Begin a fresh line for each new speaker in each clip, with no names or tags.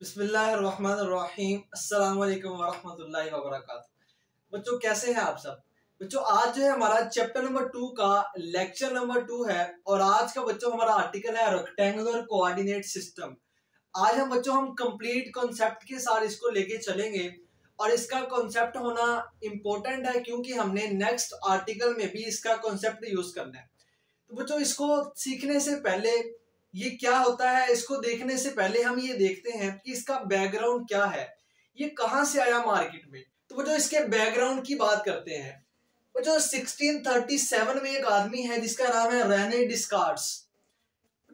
बिस्मिल्लाहिर्रहमानिर्रहीम अस्सलाम वालेकुम वरहमतुल्लाहि वबरकातुहू। बच्चों कैसे हैं आप सब। बच्चों आज जो है हमारा चैप्टर नंबर 2 का लेक्चर नंबर 2 है और आज का बच्चों हमारा आर्टिकल है रेक्टेंगुलर कोऑर्डिनेट सिस्टम। आज हम कंप्लीट कॉन्सेप्ट के साथ इसको लेके चलेंगे और इसका कॉन्सेप्ट होना इम्पोर्टेंट है क्योंकि हमने नेक्स्ट आर्टिकल में भी इसका कॉन्सेप्ट यूज करना है। तो बच्चों इसको सीखने से पहले ये क्या होता है, इसको देखने से पहले हम ये देखते हैं कि इसका बैकग्राउंड क्या है, ये कहां से आया मार्केट में। तो बच्चों इसके बैकग्राउंड की बात करते हैं। बच्चों 1637 में एक आदमी है जिसका नाम है रेने डिस्कार्ड्स।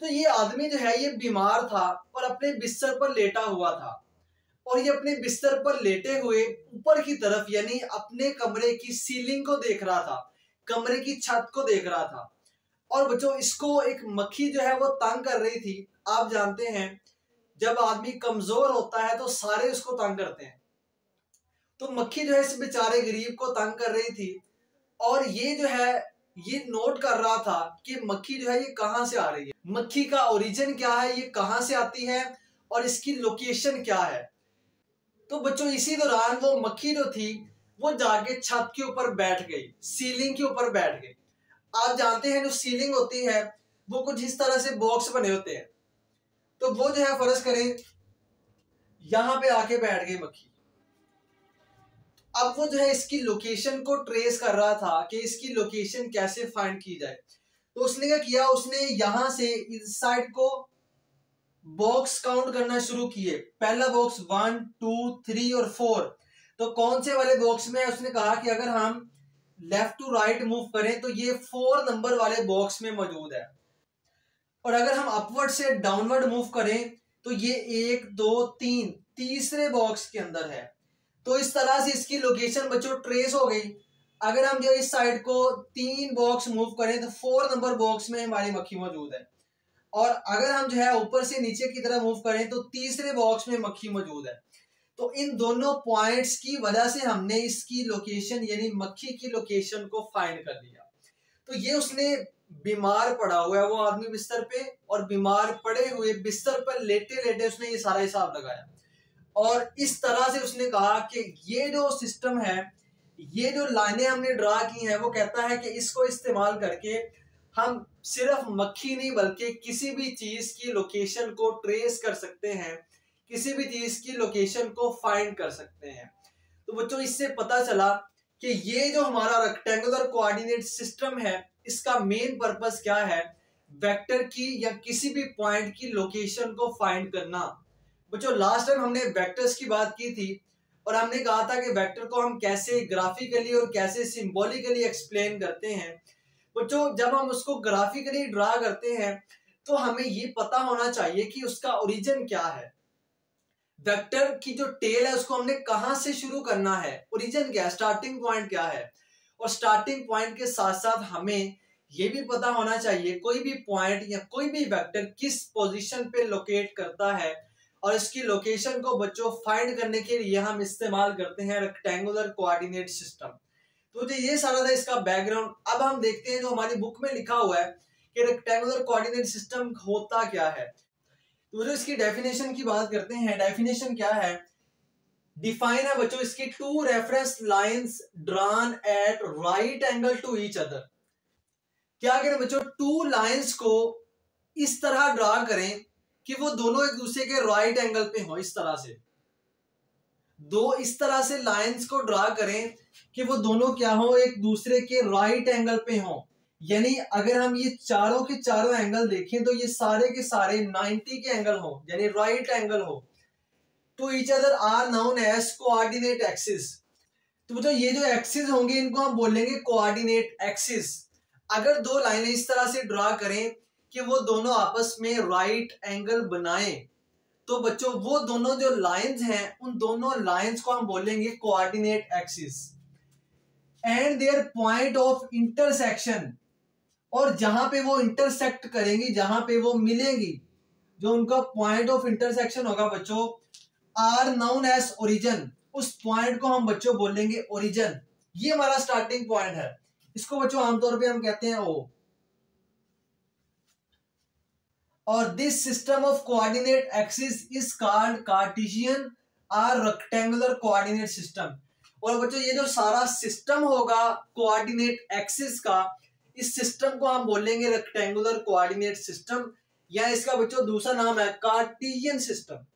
तो ये आदमी जो है ये बीमार था और अपने बिस्तर पर लेटा हुआ था और ये अपने बिस्तर पर लेटे हुए ऊपर की तरफ यानी अपने कमरे की सीलिंग को देख रहा था, कमरे की छत को देख रहा था। और बच्चों इसको एक मक्खी जो है वो तंग कर रही थी। आप जानते हैं जब आदमी कमजोर होता है तो सारे उसको तंग करते हैं, तो मक्खी जो है इस बेचारे गरीब को तंग कर रही थी और ये जो है ये नोट कर रहा था कि मक्खी जो है ये कहां से आ रही है, मक्खी का ओरिजिन क्या है, ये कहां से आती है और इसकी लोकेशन क्या है। तो बच्चों इसी दौरान वो मक्खी जो थी वो जाके छत के ऊपर बैठ गई, सीलिंग के ऊपर बैठ गई। आप जानते हैं जो सीलिंग होती है वो कुछ इस तरह से बॉक्स बने होते हैं, तो वो जो है फर्ज करें यहां पे आके बैठ गई मक्खी। अब वो जो है इसकी लोकेशन को ट्रेस कर रहा था कि इसकी लोकेशन कैसे फाइंड की जाए। तो उसने क्या किया, उसने यहां से इस साइड को बॉक्स काउंट करना शुरू किए। पहला बॉक्स 1 2 3 और 4। तो कौन से वाले बॉक्स में उसने कहा कि अगर हम लेफ्ट टू राइट मूव करें तो ये 4 नंबर वाले बॉक्स में मौजूद है और अगर हम अपवर्ड से डाउनवर्ड मूव करें तो ये 1 2 3 तीसरे बॉक्स के अंदर है। तो इस तरह से इसकी लोकेशन बच्चों ट्रेस हो गई। अगर हम जो इस साइड को 3 बॉक्स मूव करें तो 4 नंबर बॉक्स में हमारी मक्खी मौजूद है और अगर हम जो है ऊपर से नीचे की तरफ मूव करें तो तीसरे बॉक्स में मक्खी मौजूद है। तो इन दोनों पॉइंट्स की वजह से हमने इसकी लोकेशन यानी मक्खी की लोकेशन को फाइंड कर लिया। तो ये उसने बीमार पड़ा हुआ है वो आदमी बिस्तर पे और बीमार पड़े हुए बिस्तर पर लेटे लेटे उसने ये सारा हिसाब लगाया और इस तरह से उसने कहा कि ये जो सिस्टम है, ये जो लाइनें हमने ड्रा की हैं वो कहता है कि इसको इस्तेमाल करके हम सिर्फ मक्खी नहीं बल्कि किसी भी चीज की लोकेशन को ट्रेस कर सकते हैं, किसी भी चीज की लोकेशन को फाइंड कर सकते हैं। तो बच्चों इससे पता चला कि ये जो हमारा रेक्टेंगुलर कोऑर्डिनेट सिस्टम है इसका मेन पर्पस क्या है, वेक्टर की या किसी भी पॉइंट की लोकेशन को फाइंड करना। बच्चों लास्ट टाइम हमने वेक्टर्स की बात की थी और हमने कहा था कि वेक्टर को हम कैसे ग्राफिकली और कैसे सिंबॉलिकली एक्सप्लेन करते हैं। बच्चों जब हम उसको ग्राफिकली ड्रा करते हैं तो हमें ये पता होना चाहिए कि उसका ओरिजिन क्या है, वेक्टर की जो टेल है उसको हमने कहां से शुरू करना है, ओरिजिन क्या है, स्टार्टिंग पॉइंट क्या है। और स्टार्टिंग पॉइंट के साथ साथ हमें ये भी पता होना चाहिए कोई भी पॉइंट या कोई भी वेक्टर किस पोजीशन पे लोकेट करता है और इसकी लोकेशन को बच्चों फाइंड करने के लिए हम इस्तेमाल करते हैं रेक्टेंगुलर कोऑर्डिनेट सिस्टम। तो जो ये सारा था इसका बैकग्राउंड। अब हम देखते हैं जो हमारी बुक में लिखा हुआ है कि रेक्टेंगुलर कोऑर्डिनेट सिस्टम होता क्या है। तो जो इसकी डेफिनेशन की बात करते हैं, डेफिनेशन क्या है, डिफाइन है बच्चों इसकी 2 reference lines drawn at right angle to each other. क्या करें बच्चों, 2 लाइंस को इस तरह ड्रा करें कि वो दोनों एक दूसरे के राइट एंगल पे हो। इस तरह से दो इस तरह से लाइंस को ड्रा करें कि वो दोनों क्या हो, एक दूसरे के राइट एंगल पे हो। यानी अगर हम ये चारों के चारों एंगल देखें तो ये सारे के सारे 90 के एंगल हो यानी राइट एंगल हो। To each other are known as coordinate axis. तो मतलब ये जो एक्सिस होंगे इनको हम बोलेंगे कोऑर्डिनेट एक्सिस। अगर 2 लाइनें इस तरह से ड्रा करें कि वो दोनों आपस में राइट एंगल बनाएं तो बच्चों वो दोनों जो लाइंस हैं उन दोनों लाइंस को हम बोलेंगे coordinate axis. And their point of intersection, और जहां पे वो इंटरसेक्ट करेंगी, जहां पे वो मिलेंगी, जो उनका पॉइंट ऑफ इंटरसेक्शन होगा बच्चों, आर नाउन एज ओरिजिन। उस पॉइंट को हम बच्चों बोलेंगे ओरिजिन। ये हमारा स्टार्टिंग पॉइंट है, इसको बच्चों आमतौर पे हम कहते हैं ओ। और this system of coordinate axis is called Cartesian और रेक्टेंगुलर कोऑर्डिनेट सिस्टम। और बच्चों ये जो सारा सिस्टम होगा कोऑर्डिनेट एक्सिस का, इस सिस्टम को हम बोलेंगे रेक्टेंगुलर कोऑर्डिनेट सिस्टम, या इसका बच्चों दूसरा नाम है कार्टेशियन सिस्टम।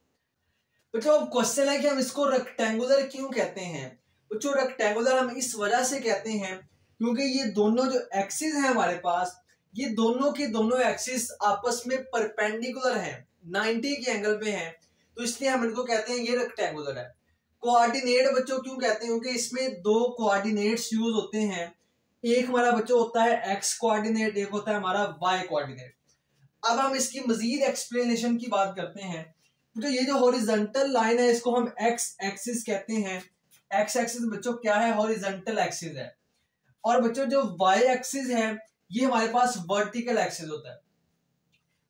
बच्चों अब क्वेश्चन है कि हम इसको रेक्टेंगुलर क्यों कहते हैं। बच्चों रेक्टेंगुलर हम इस वजह से कहते हैं क्योंकि ये दोनों जो एक्सिस है हमारे पास, ये दोनों के दोनों एक्सिस आपस में परपेंडिकुलर हैं, 90 के एंगल पे हैं, तो इसलिए हम इनको कहते हैं ये रेक्टेंगुलर है। कोऑर्डिनेट बच्चों क्यों कहते हैं, क्योंकि इसमें दो कोऑर्डिनेट्स यूज होते हैं। एक हमारा बच्चों होता है एक्स कोऑर्डिनेट, एक होता है हमारा वाई कोऑर्डिनेट। अब हम इसकी मजीद एक्सप्लेनेशन की बात करते हैं। तो ये जो हॉरिजॉन्टल लाइन है इसको हम एक्स एक्सिस कहते हैं। एक्स एक्सिस बच्चों क्या है, हॉरिजॉन्टल एक्सिस है। और बच्चों जो वाई एक्सिस है ये हमारे पास वर्टिकल एक्सिस होता है।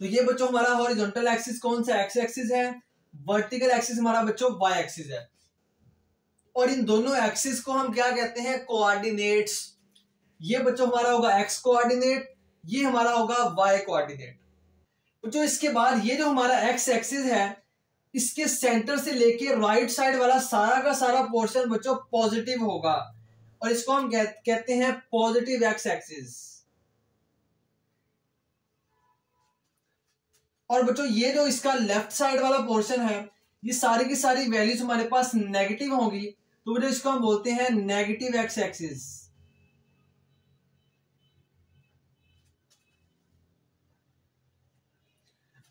तो ये बच्चों हमारा हॉरिजॉन्टल एक्सिस कौन सा एक्स एक्सिस है, वर्टिकल एक्सिस हमारा बच्चों वाई एक्सिस है। और इन दोनों एक्सिस को हम क्या कहते हैं, कोऑर्डिनेट्स। ये बच्चों हमारा होगा एक्स कोऑर्डिनेट, ये हमारा होगा वाई कोऑर्डिनेट। बच्चों इसके बाद ये जो हमारा एक्स एक्सिस है इसके सेंटर से लेके राइट साइड वाला सारा का सारा पोर्शन बच्चों पॉजिटिव होगा, और इसको हम कहते हैं पॉजिटिव एक्स एक्सिस। और बच्चों ये जो इसका लेफ्ट साइड वाला पोर्शन है ये सारी की सारी वैल्यूज हमारे पास नेगेटिव होंगी, तो बच्चों इसको हम बोलते हैं नेगेटिव एक्स एक्सिस।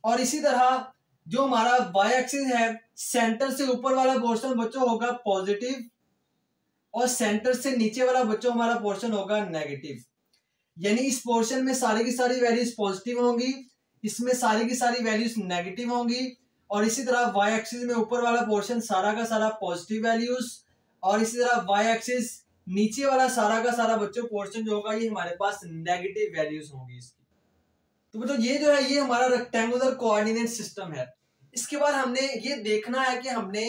और इसी तरह जो हमारा वाई एक्सिस है सेंटर से ऊपर वाला पोर्शन बच्चों होगा पॉजिटिव, और सेंटर से नीचे वाला बच्चों हमारा पोर्शन होगा नेगेटिव। यानी इस पोर्शन में सारी की सारी वैल्यूज पॉजिटिव होंगी, इसमें सारी की सारी वैल्यूज नेगेटिव होंगी, और इसी तरह वाई एक्सिस में ऊपर वाला पोर्शन सारा का सारा पॉजिटिव वैल्यूज, और इसी तरह वाई एक्सिस नीचे वाला सारा का सारा बच्चों पोर्शन जो होगा ये हमारे पास नेगेटिव वैल्यूज होंगी इसकी। तो बच्चों ये जो है ये हमारा रेक्टेंगुलर कोऑर्डिनेट सिस्टम है। इसके बाद हमने ये देखना है कि हमने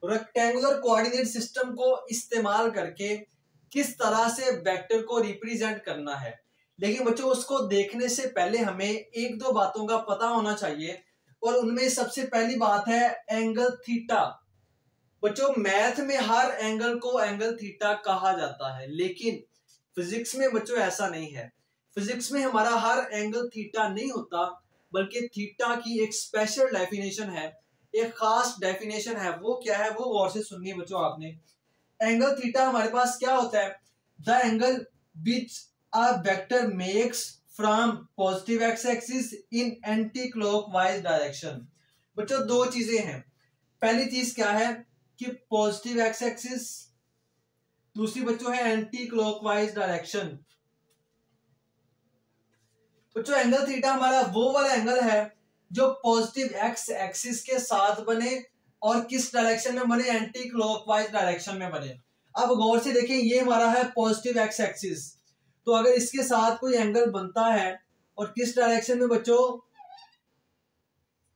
रेक्टेंगुलर कोऑर्डिनेट सिस्टम को इस्तेमाल करके किस तरह से वेक्टर को रिप्रेजेंट करना है। लेकिन बच्चों उसको देखने से पहले हमें एक दो बातों का पता होना चाहिए, और उनमें सबसे पहली बात है एंगल थीटा। बच्चों मैथ में हर एंगल को एंगल थीटा कहा जाता है, लेकिन फिजिक्स में बच्चों ऐसा नहीं है। फिजिक्स में हमारा हर एंगल थीटा नहीं होता, बल्कि थीटा की एक स्पेशल डेफिनेशन है, एक खास डेफिनेशन है। वो क्या है वो गौर से सुनिए बच्चों आपने। एंगल थीटा हमारे पास क्या होता है, the angle which a vector makes from positive x axis in anti clockwise direction. बच्चों दो चीजें हैं, पहली चीज क्या है कि पॉजिटिव एक्स एक्सिस, दूसरी बच्चों है एंटी क्लॉकवाइज डायरेक्शन। बच्चों एंगल थीटा हमारा वो वाला एंगल है जो पॉजिटिव एक्स एक्सिस के साथ बने और किस डायरेक्शन में बने, एंटी क्लॉकवाइज डायरेक्शन में बने। अब गौर से देखें ये हमारा है पॉजिटिव एक्स एक्सिस, तो अगर इसके साथ कोई एंगल बनता है और किस डायरेक्शन में बच्चों,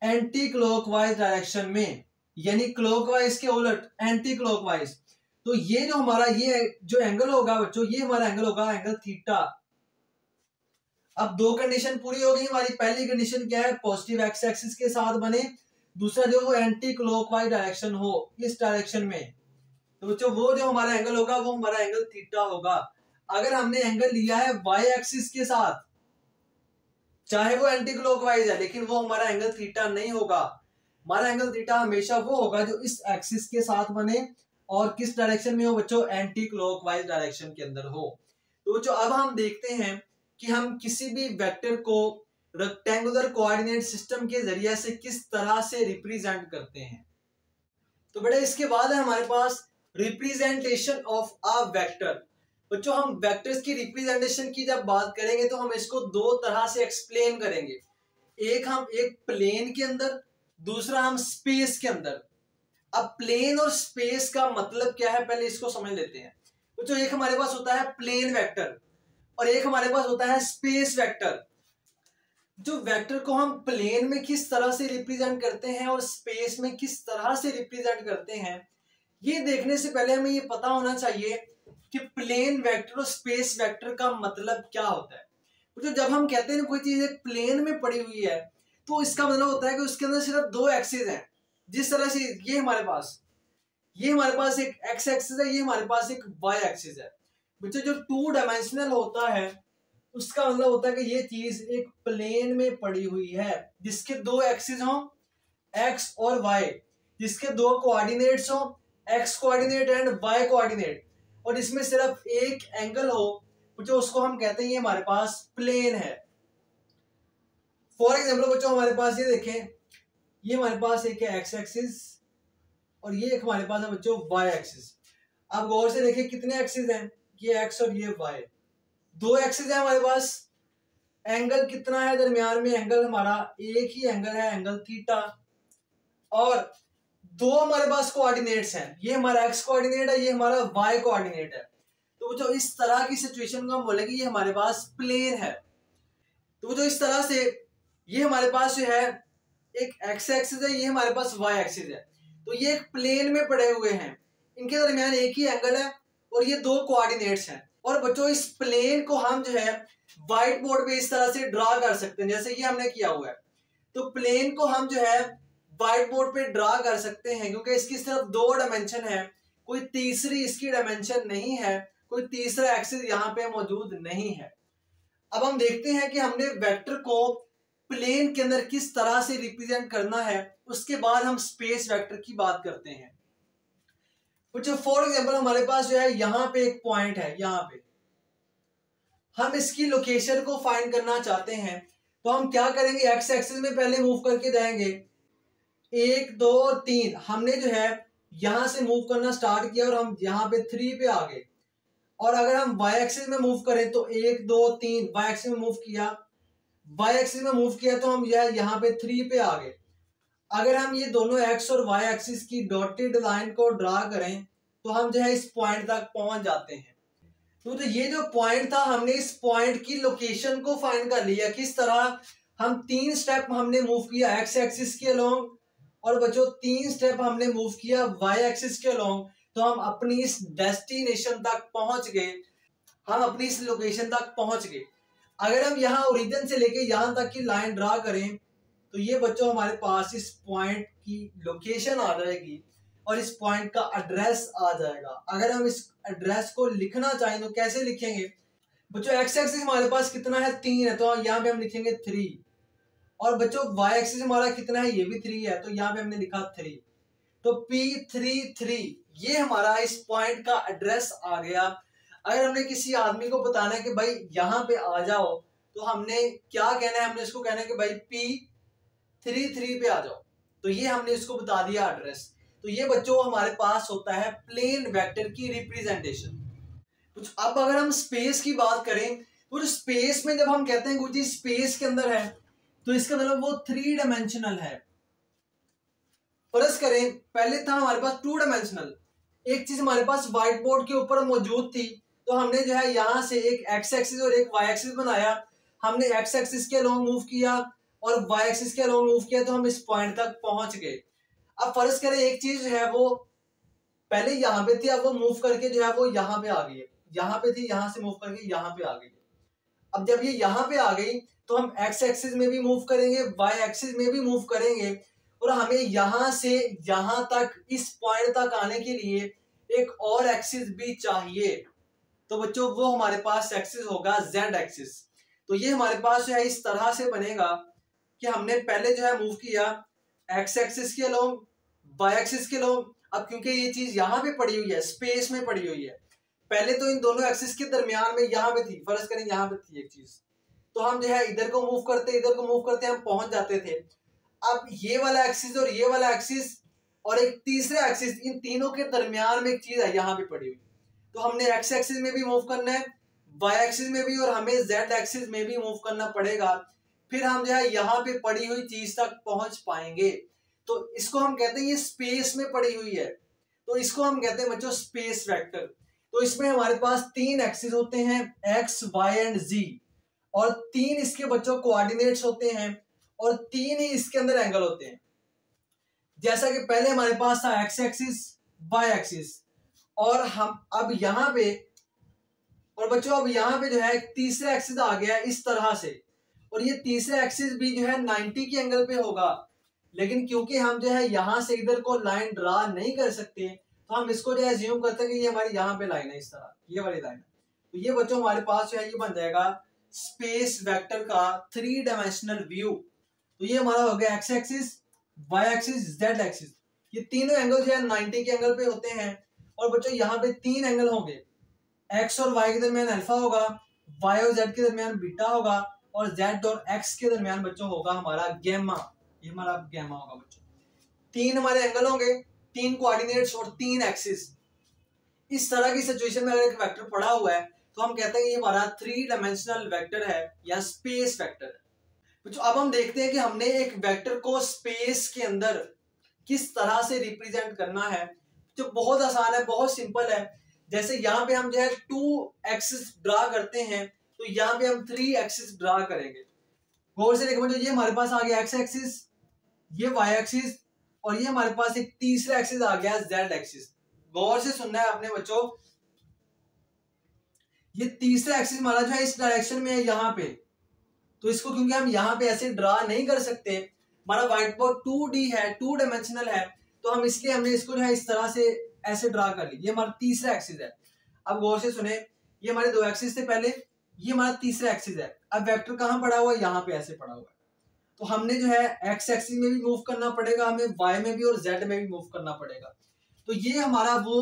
एंटी क्लॉकवाइज डायरेक्शन में, यानी क्लॉकवाइज के उलट एंटी क्लॉकवाइज, तो ये जो हमारा ये जो एंगल होगा बच्चों ये हमारा एंगल होगा एंगल थीटा। अब दो कंडीशन पूरी हो गई हमारी। पहली कंडीशन क्या है, पॉजिटिव एक्स एक्सिस के साथ बने, दूसरा जो वो एंटी क्लॉकवाइज डायरेक्शन हो, इस डायरेक्शन में, तो बच्चों वो जो हमारा एंगल होगा वो हमारा एंगल थीटा होगा। अगर हमने एंगल लिया है वाई एक्सिस के साथ, चाहे वो एंटी क्लॉकवाइज है, लेकिन वो हमारा एंगल थीटा नहीं होगा। हमारा एंगल थीटा हमेशा वो होगा जो इस एक्सिस के साथ बने और किस डायरेक्शन में हो बच्चों, एंटी क्लॉकवाइज डायरेक्शन के अंदर हो। तो बच्चों अब हम देखते हैं कि हम किसी भी वेक्टर को रेक्टेंगुलर कोऑर्डिनेट सिस्टम के जरिए से किस तरह से रिप्रेजेंट करते हैं। तो बेटा इसके बाद है हमारे पास रिप्रेजेंटेशन ऑफ अ वेक्टर। बच्चों हम वेक्टर्स की रिप्रेजेंटेशन की जब बात करेंगे तो हम इसको दो तरह से एक्सप्लेन करेंगे, एक हम एक प्लेन के अंदर, दूसरा हम स्पेस के अंदर। अब प्लेन और स्पेस का मतलब क्या है पहले इसको समझ लेते हैं। बच्चों एक हमारे पास होता है प्लेन वेक्टर और एक हमारे पास होता है स्पेस वेक्टर। जो वेक्टर को हम प्लेन में किस तरह से रिप्रेजेंट करते हैं और स्पेस में किस तरह से रिप्रेजेंट करते हैं, ये देखने से पहले हमें ये पता होना चाहिए कि प्लेन वेक्टर और स्पेस वेक्टर का मतलब क्या होता है। तो जब हम कहते हैं कोई चीज एक प्लेन में पड़ी हुई है तो इसका मतलब होता है कि उसके अंदर सिर्फ दो एक्सिस हैं। जिस तरह से ये हमारे पास एक एक्स एक्सिस है, ये हमारे पास एक वाई एक्सिस है। बच्चों जो टू डायमेंशनल होता है उसका मतलब होता है कि ये चीज एक प्लेन में पड़ी हुई है जिसके दो एक्सिस हो एक्स और वाई, जिसके दो कोऑर्डिनेट्स हो X coordinate and Y coordinate, और इसमें सिर्फ एक एंगल हो जो उसको हम कहते हैं ये हमारे पास प्लेन है। फॉर एग्जाम्पल बच्चों हमारे पास ये देखें, ये हमारे पास एक है एक्स एक्सिस और ये एक हमारे पास है बच्चों वाई एक्सिस। आप गौर से देखिए कितने एक्सिस हैं, ये एक्स और ये वाई, दो एक्सिस है हमारे पास। एंगल कितना है दरमियान में, एंगल हमारा एक ही एंगल है, एंगल थीटा, और दो हमारे पास कोऑर्डिनेट्स हैं, ये हमारा एक्स कोऑर्डिनेट है, ये हमारा वाई कोऑर्डिनेट है। तो जो इस तरह की सिचुएशन को हम बोलेंगे ये हमारे पास प्लेन है। तो जो इस तरह से ये हमारे पास जो है एक एक्स एक्सिस है, ये हमारे पास वाई एक्सिस है, तो ये एक प्लेन में पड़े हुए हैं, इनके दरमियान एक ही एंगल है और ये दो कोऑर्डिनेट्स हैं। और बच्चों इस प्लेन को हम जो है व्हाइट बोर्ड पे इस तरह से ड्रा कर सकते हैं जैसे ये हमने किया हुआ है। तो प्लेन को हम जो है व्हाइट बोर्ड पे ड्रा कर सकते हैं क्योंकि इसकी सिर्फ दो डायमेंशन है, कोई तीसरी इसकी डायमेंशन नहीं है, कोई तीसरा एक्सिस यहाँ पे मौजूद नहीं है। अब हम देखते हैं कि हमने वेक्टर को प्लेन के अंदर किस तरह से रिप्रेजेंट करना है, उसके बाद हम स्पेस वेक्टर की बात करते हैं। कुछ फॉर एग्जांपल हमारे पास जो है यहाँ पे एक पॉइंट है, यहाँ पे हम इसकी लोकेशन को फाइंड करना चाहते हैं, तो हम क्या करेंगे, एक्स एक्सिस में पहले मूव करके जाएंगे, 1 2 और 3 हमने जो है यहां से मूव करना स्टार्ट किया और हम यहाँ पे 3 पे आ गए। और अगर हम वाई एक्सिस में मूव करें तो 1 2 3 वाई एक्सिस में मूव किया, वाई एक्सिस में मूव किया तो हम यहाँ पे 3 पे आ गए। अगर हम ये दोनों एक्स और वाई एक्सिस की डॉटेड लाइन को ड्रा करें तो हम जो है इस पॉइंट तक पहुंच जाते हैं। तो ये जो पॉइंट था हमने इस पॉइंट की लोकेशन को फाइंड कर लिया। किस तरह, हम 3 स्टेप हमने मूव किया एक्स एक्सिस के अलोंग और बच्चों 3 स्टेप हमने मूव किया वाई एक्सिस के अलोंग, तो हम अपनी इस डेस्टिनेशन तक पहुंच गए, हम अपनी इस लोकेशन तक पहुंच गए। अगर हम यहाँ ओरिजिन से लेके यहाँ तक की लाइन ड्रा करें तो ये बच्चों हमारे पास इस पॉइंट की लोकेशन आ जाएगी और इस पॉइंट का एड्रेस आ जाएगा। अगर हम इस एड्रेस को लिखना चाहें तो कैसे लिखेंगे बच्चों, एक्स एक्सिस हमारे पास कितना है 3 है, तो यहाँ पे हम लिखेंगे 3, और बच्चों वाई एक्सिस हमारा कितना है, ये भी 3 है, तो यहाँ पे हमने लिखा 3, तो P33 ये हमारा इस पॉइंट का एड्रेस आ गया। अगर हमने किसी आदमी को बताना है कि भाई यहाँ पे आ जाओ तो हमने क्या कहना है, हमने इसको कहना है कि भाई P33 पे आ जाओ, तो ये हमने इसको बता दिया एड्रेस। तो ये बच्चों हमारे पास होता है प्लेन वेक्टर की रिप्रेजेंटेशन। अब अगर हम स्पेस की बात करें तो स्पेस में जब हम कहते हैं कुछ स्पेस के अंदर है तो इसका मतलब वो 3 डायमेंशनल है। फर्ज करें पहले था हमारे पास 2 डायमेंशनल, एक चीज हमारे पास व्हाइट बोर्ड के ऊपर मौजूद थी, तो हमने जो है यहाँ से एक एक्स एक्सिस और एक वाई एक्सिस बनाया, हमने एक्स एक्सिस के अलोंग मूव किया और वाई एक्सिस के अलोंग मूव किया, तो हम इस पॉइंट तक पहुंच गए। अब फर्ज करें एक चीज जो है वो पहले यहाँ पे थी, अब वो मूव करके जो है वो यहाँ पे आ गई है, यहाँ पे थी यहाँ से मूव करके यहाँ पे आ गई। अब जब ये यहाँ पे आ गई तो हम एक्स एक्सिस में भी मूव करेंगे, वाई एक्सिस में भी मूव करेंगे, और हमें यहाँ से यहाँ तक इस पॉइंट तक आने के लिए एक और एक्सिस भी चाहिए। तो बच्चों वो हमारे पास एक्सिस होगा जेड एक्सिस। तो ये हमारे पास जो है इस तरह से बनेगा कि हमने पहले जो है मूव किया एक्स एक्सिस के अलोंग, वाई एक्सिस के अलोंग। अब क्योंकि ये चीज यहाँ पे पड़ी हुई है, स्पेस में पड़ी हुई है, पहले तो इन दोनों एक्सिस के दरमियान में यहाँ पे थी, फर्ज करें यहाँ पे थी एक चीज, तो हम जो है इधर को मूव करते इधर को मूव करते हम पहुंच जाते थे। अब ये वाला एक्सिस और ये वाला एक्सिस और एक तीसरा एक्सिस, इन तीनों के दरमियान में एक चीज है यहाँ पे पड़ी हुई, तो हमने एक्स एक्सिस में भी मूव करना है, वाई एक्सिस में भी, और हमें जेड एक्सिस में भी मूव करना पड़ेगा, फिर हम जो है यहाँ पे पड़ी हुई चीज तक पहुंच पाएंगे। तो इसको हम कहते हैं ये स्पेस में पड़ी हुई है, तो इसको हम कहते हैं बच्चों स्पेस वेक्टर। तो इसमें हमारे पास 3 एक्सिस होते हैं एक्स वाई एंड जी, और 3 इसके बच्चों कोऑर्डिनेट्स होते हैं और 3 ही इसके अंदर एंगल होते हैं। जैसा कि पहले हमारे पास था एक्स एक्सिस वाई एक्सिस, और हम अब यहाँ पे, और बच्चों अब यहाँ पे जो है तीसरा एक्सिस आ गया इस तरह से, और ये तीसरा एक्सिस भी जो है 90 के एंगल पे होगा, लेकिन क्योंकि हम जो है यहाँ से इधर को लाइन ड्रा नहीं कर सकते तो हम इसको जो है अज्यूम करते हैं कि ये हमारी यहाँ पे लाइन है, इस तरह ये वाली लाइन है। तो ये बच्चों हमारे पास जो है ये बन जाएगा स्पेस वेक्टर का 3 डायमेंशनल व्यू। तो ये हमारा हो गया X axis, Y axis, Z axis. ये तीनों एंगल जो है 90 के एंगल पे होते हैं और बच्चों यहाँ पे 3 एंगल होंगे, एक्स और वाई के दरमियान अल्फा होगा, वाई और जेड के दरमियान बीटा होगा और जेड और एक्स के दरमियान बच्चों होगा हमारा गैमा। ये हमारा गैमा होगा बच्चों। 3 हमारे एंगल होंगे, 3 कोऑर्डिनेट्स और 3 एक्सिस। इस तरह की सिचुएशन में अगर एक वेक्टर पड़ा हुआ है तो हम कहते हैं कि ये हमारा 3 डायमेंशनल वेक्टर है या स्पेस वेक्टर है। बच्चों अब हम देखते हैं कि हमने एक वेक्टर को स्पेस के अंदर किस तरह से रिप्रेजेंट करना है। जो बहुत आसान है, बहुत सिंपल है। जैसे यहाँ पे हम जो है 2 एक्सिस ड्रा करते हैं तो यहाँ पे हम 3 एक्सिस ड्रा करेंगे। गौर से देखो, ये हमारे पास आ गया एक्स एक्सिस, ये वाई एक्सिस और ये हमारे पास एक तीसरा एक्सिस आ गया जेड एक्सिस। गौर से सुनना है आपने बच्चों, ये तीसरा एक्सिस हमारा जो है इस डायरेक्शन में है यहाँ पे, तो इसको क्योंकि हम यहाँ पे ऐसे ड्रा नहीं कर सकते, हमारा व्हाइट बोर्ड 2D है, 2 डायमेंशनल है, तो हम इसलिए हमने इसको जो है इस तरह से ऐसे ड्रा कर ली। ये हमारा तीसरा एक्सिस है। अब गौर से सुने, ये हमारे 2 एक्सिस थे पहले, ये हमारा तीसरा एक्सिस है। अब वेक्टर कहाँ पड़ा हुआ है, यहाँ पे ऐसे पड़ा हुआ है। तो हमने जो है एक्स एक्सिस में भी मूव करना पड़ेगा, हमें वाई में भी और जेड में भी मूव करना पड़ेगा। तो ये हमारा वो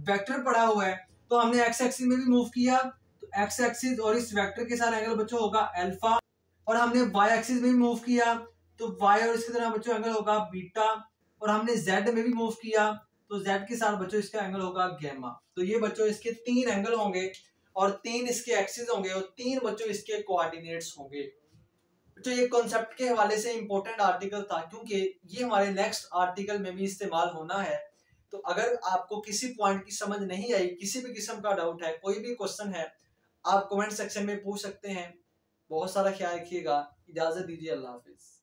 वेक्टर पड़ा हुआ है, तो हमने एक्स एक्सिस में भी मूव किया, तो एक्स एक्सिस और इस वेक्टर के साथ एंगल बच्चों होगा अल्फा। और हमने वाई एक्सिस में भी मूव किया तो वाई और इसके तरह बच्चों एंगल होगा बीटा। और हमने जेड में भी मूव किया तो जेड के साथ बच्चों इसका एंगल होगा गैमा। तो ये बच्चों इसके 3 एंगल होंगे और 3 इसके एक्सिस होंगे और 3 बच्चों इसके कोऑर्डिनेट्स होंगे। बच्चों ये कॉन्सेप्ट के हवाले से इंपॉर्टेंट आर्टिकल था क्योंकि ये हमारे नेक्स्ट आर्टिकल में भी इस्तेमाल होना है। तो अगर आपको किसी पॉइंट की समझ नहीं आई, किसी भी किस्म का डाउट है, कोई भी क्वेश्चन है, आप कमेंट सेक्शन में पूछ सकते हैं। बहुत सारा ख्याल रखिएगा। इजाजत दीजिए। अल्लाह हाफिज।